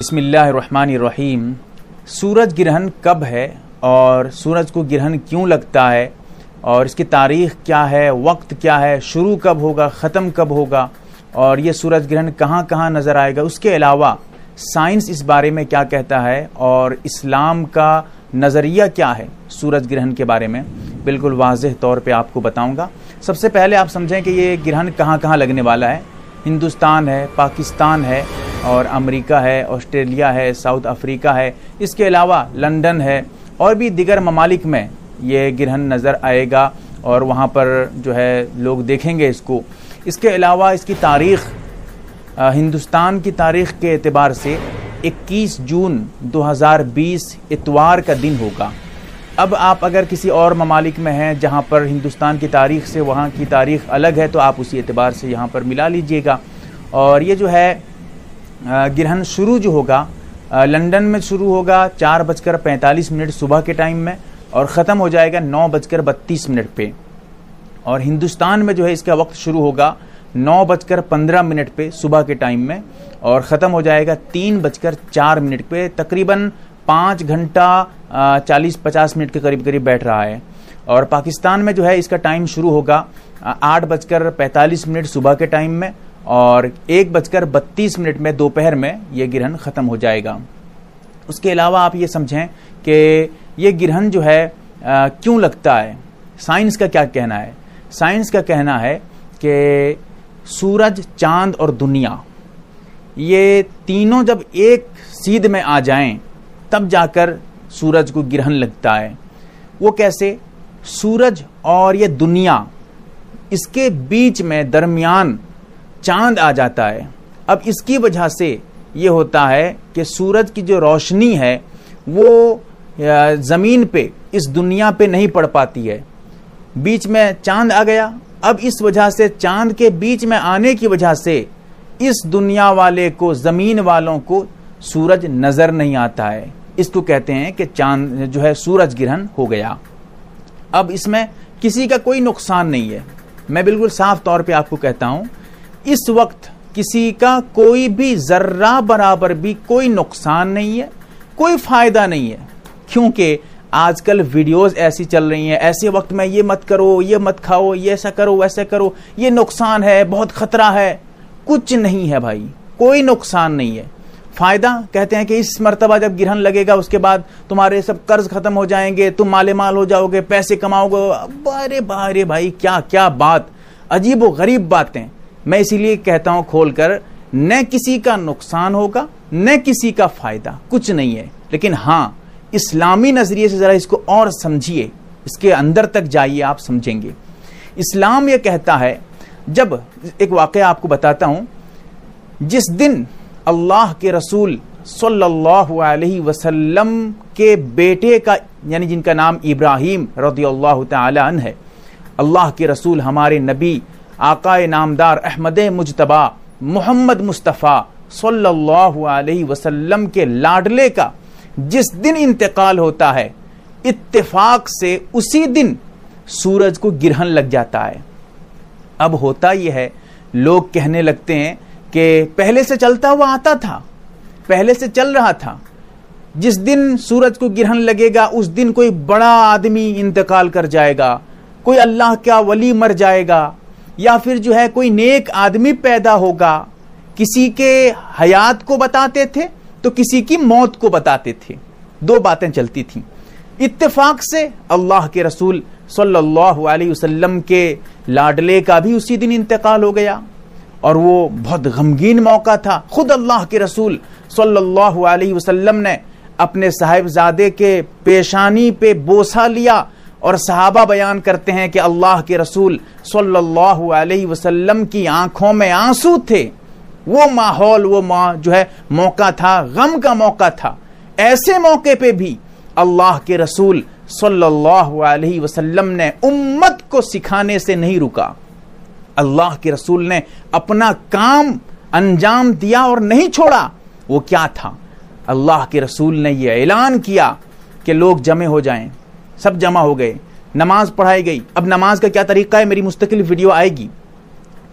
बिस्मिल्लाहिर्रहमानिर्रहीम। सूरज ग्रहण कब है और सूरज को ग्रहण क्यों लगता है और इसकी तारीख़ क्या है, वक्त क्या है, शुरू कब होगा, ख़त्म कब होगा और ये सूरज ग्रहण कहाँ कहाँ नज़र आएगा। उसके अलावा साइंस इस बारे में क्या कहता है और इस्लाम का नज़रिया क्या है सूरज ग्रहण के बारे में, बिल्कुल वाज़ेह तौर पे आपको बताऊंगा। सबसे पहले आप समझें कि ये ग्रहण कहाँ कहाँ लगने वाला है। हिंदुस्तान है, पाकिस्तान है और अमेरिका है, ऑस्ट्रेलिया है, साउथ अफ्रीका है, इसके अलावा लंदन है और भी दिगर ममालिक में ये ग्रहण नज़र आएगा और वहाँ पर जो है लोग देखेंगे इसको। इसके अलावा इसकी तारीख़ हिंदुस्तान की तारीख़ के एतबार से 21 जून 2020 इतवार का दिन होगा। अब आप अगर किसी और ममालिक में हैं जहाँ पर हिंदुस्तान की तारीख़ से वहाँ की तारीख़ अलग है तो आप उसी एतबार से यहाँ पर मिला लीजिएगा। और ये जो है ग्रहण शुरू जो होगा लंदन में शुरू होगा 4:45 सुबह के टाइम में और ख़त्म हो जाएगा 9:32 पे। और हिंदुस्तान में जो है इसका वक्त शुरू होगा 9:15 पे सुबह के टाइम में और ख़त्म हो जाएगा 3:04 पे। तकरीबन 5 घंटा 40-50 मिनट के करीब करीब बैठ रहा है। और पाकिस्तान में जो है इसका टाइम शुरू होगा 8:45 सुबह के टाइम में और 1:32 में दोपहर में ये ग्रहण ख़त्म हो जाएगा। उसके अलावा आप ये समझें कि ये ग्रहण जो है क्यों लगता है, साइंस का क्या कहना है। साइंस का कहना है कि सूरज, चांद और दुनिया ये तीनों जब एक सीध में आ जाएं तब जाकर सूरज को ग्रहण लगता है। वो कैसे? सूरज और ये दुनिया, इसके बीच में दरमियान चांद आ जाता है। अब इसकी वजह से ये होता है कि सूरज की जो रोशनी है वो ज़मीन पे, इस दुनिया पे नहीं पड़ पाती है। बीच में चांद आ गया। अब इस वजह से चांद के बीच में आने की वजह से इस दुनिया वाले को, ज़मीन वालों को सूरज नज़र नहीं आता है। इसको कहते हैं कि चांद जो है सूरज ग्रहण हो गया। अब इसमें किसी का कोई नुकसान नहीं है। मैं बिल्कुल साफ तौर पे आपको कहता हूं, इस वक्त किसी का कोई भी जर्रा बराबर भी कोई नुकसान नहीं है, कोई फायदा नहीं है। क्योंकि आजकल वीडियोस ऐसी चल रही हैं, ऐसे वक्त में ये मत करो, ये मत खाओ, ये ऐसा करो, वैसे करो, ये नुकसान है, बहुत खतरा है। कुछ नहीं है भाई, कोई नुकसान नहीं है। फायदा कहते हैं कि इस मर्तबा जब ग्रहण लगेगा उसके बाद तुम्हारे सब कर्ज खत्म हो जाएंगे, तुम माले माल हो जाओगे, पैसे कमाओगे। अरे बारे भाई, क्या क्या बात, अजीब व गरीब बातें। मैं इसीलिए कहता हूं खोलकर, न किसी का नुकसान होगा न किसी का फायदा, कुछ नहीं है। लेकिन हाँ, इस्लामी नजरिए से जरा इसको और समझिए, इसके अंदर तक जाइए, आप समझेंगे। इस्लाम यह कहता है, जब एक वाकया आपको बताता हूं, जिस दिन अल्लाह के रसूल सल्लल्लाहु अलैहि वसल्लम के बेटे का, यानी जिनका नाम इब्राहीम रज़ियल्लाहु तआला अन्हु है, अल्लाह के रसूल हमारे नबी आकाए नामदार अहमद मुज्तबा मोहम्मद मुस्तफ़ा सल्लल्लाहु अलैहि वसल्लम के लाडले का जिस दिन इंतकाल होता है, इत्तेफाक से उसी दिन सूरज को ग्रहण लग जाता है। अब होता यह है, लोग कहने लगते हैं कि पहले से चलता हुआ आता था, पहले से चल रहा था। जिस दिन सूरज को ग्रहण लगेगा उस दिन कोई बड़ा आदमी इंतकाल कर जाएगा, कोई अल्लाह का वली मर जाएगा, या फिर जो है कोई नेक आदमी पैदा होगा। किसी के हयात को बताते थे तो किसी की मौत को बताते थे, दो बातें चलती थीं। इत्तेफाक से अल्लाह के रसूल सल्लल्लाहु अलैहि वसल्लम के लाडले का भी उसी दिन इंतकाल हो गया और वो बहुत गमगीन मौका था। खुद अल्लाह के रसूल सल्लल्लाहु अलैहि वसल्लम ने अपने साहिबजादे के पेशानी पे बोसा लिया और सहाबा बयान करते हैं कि अल्लाह के रसूल सल्लल्लाहु अलैहि वसल्लम की आंखों में आंसू थे। वो माहौल, वो जो है मौका था, गम का मौका था। ऐसे मौके पे भी अल्लाह के रसूल सल्लल्लाहु अलैहि वसल्लम ने उम्मत को सिखाने से नहीं रुका। अल्लाह के रसूल ने अपना काम अंजाम दिया और नहीं छोड़ा। वो क्या था? अल्लाह के रसूल ने यह ऐलान किया कि लोग जमे हो जाएं। सब जमा हो गए, नमाज पढ़ाई गई। अब नमाज का क्या तरीका है, मेरी मुस्तकिल वीडियो आएगी।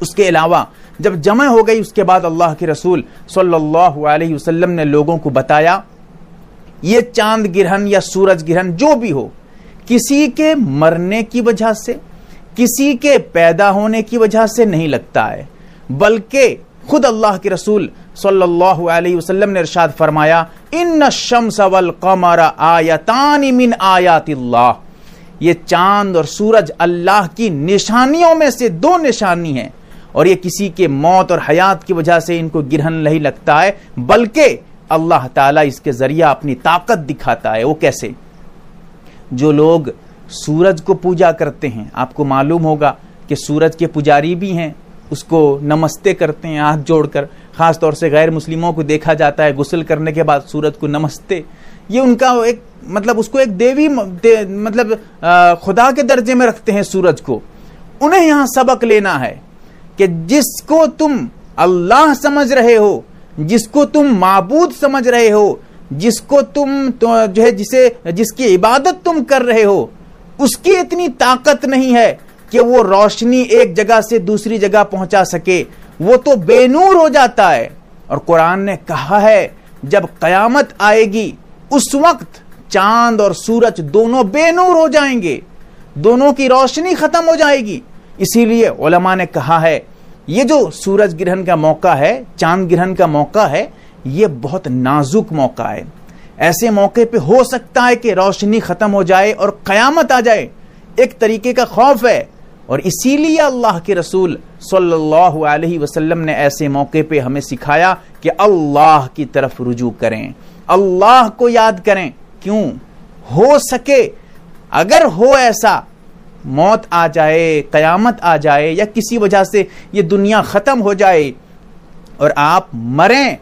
उसके अलावा जब जमा हो गई उसके बाद अल्लाह के रसूल सल्लल्लाहु अलैहि वसल्लम ने लोगों को बताया, ये चांद ग्रहण या सूरज ग्रहण जो भी हो, किसी के मरने की वजह से, किसी के पैदा होने की वजह से नहीं लगता है, बल्कि खुद अल्लाह के रसूल सल्लल्लाहु अलैहि वसल्लम ने इरशाद फरमाया, इन्न शम्स वल कमर आयतान मिन आयातिल्लाह, ये चांद और सूरज अल्लाह की निशानियों में से दो निशानी है, और ये किसी के मौत और हयात की वजह से इनको ग्रहण नहीं लगता है, बल्कि अल्लाह ताला इसके जरिए अपनी ताकत दिखाता है। वो कैसे? जो लोग सूरज को पूजा करते हैं, आपको मालूम होगा कि सूरज के पुजारी भी हैं, उसको नमस्ते करते हैं हाथ जोड़कर। खास तौर से गैर मुस्लिमों को देखा जाता है गुस्ल करने के बाद सूरज को नमस्ते, ये उनका एक मतलब उसको एक देवी मतलब खुदा के दर्जे में रखते हैं सूरज को। उन्हें यहां सबक लेना है कि जिसको तुम अल्लाह समझ रहे हो, जिसको तुम माबूद समझ रहे हो, जिसको तुम जो है जिसकी इबादत तुम कर रहे हो, उसकी इतनी ताकत नहीं है कि वो रोशनी एक जगह से दूसरी जगह पहुंचा सके, वो तो बेनूर हो जाता है। और कुरान ने कहा है जब कयामत आएगी उस वक्त चांद और सूरज दोनों बेनूर हो जाएंगे, दोनों की रोशनी खत्म हो जाएगी। इसीलिए उलमा ने कहा है ये जो सूरज ग्रहण का मौका है, चांद ग्रहण का मौका है, ये बहुत नाजुक मौका है। ऐसे मौके पे हो सकता है कि रोशनी खत्म हो जाए और कयामत आ जाए, एक तरीके का खौफ है। और इसीलिए अल्लाह के रसूल सल्लल्लाहु अलैहि वसल्लम ने ऐसे मौके पे हमें सिखाया कि अल्लाह की तरफ रुजू करें, अल्लाह को याद करें। क्यों? हो सके अगर हो ऐसा, मौत आ जाए, कयामत आ जाए, या किसी वजह से ये दुनिया खत्म हो जाए और आप मरें,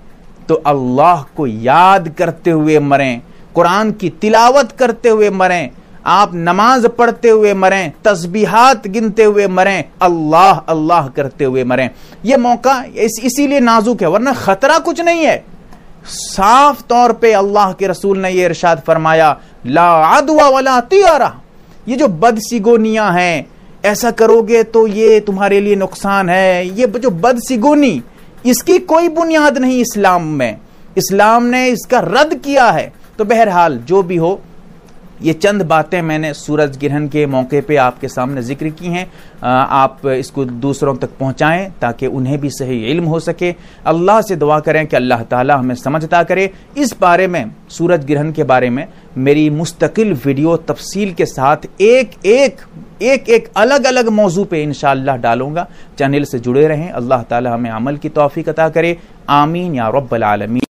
तो अल्लाह को याद करते हुए मरें, कुरान की तिलावत करते हुए मरें, आप नमाज पढ़ते हुए मरें, तस्बीहात गिनते हुए मरें, अल्लाह अल्लाह करते हुए मरें। ये मौका इसीलिए नाजुक है, वरना खतरा कुछ नहीं है। साफ तौर पे अल्लाह के रसूल ने ये इरशाद फरमाया, ला अदवा वला तियारा, ये जो बदसिगोनियां हैं, ऐसा करोगे तो ये तुम्हारे लिए नुकसान है, ये जो बदसिगोनी, इसकी कोई बुनियाद नहीं इस्लाम में, इस्लाम ने इसका रद्द किया है। तो बहरहाल जो भी हो, ये चंद बातें मैंने सूरज ग्रहण के मौके पे आपके सामने जिक्र की हैं। आप इसको दूसरों तक पहुंचाएं ताकि उन्हें भी सही इल्म हो सके। अल्लाह से दुआ करें कि अल्लाह ताला हमें समझता करे। इस बारे में, सूरज ग्रहण के बारे में मेरी मुस्तकिल वीडियो तफसील के साथ एक अलग अलग मौजू पे इंशाअल्लाह डालूंगा। चैनल से जुड़े रहें। अल्लाह ताला हमें अमल की तौफीक अता करे। आमीन या रब्बल आलमीन।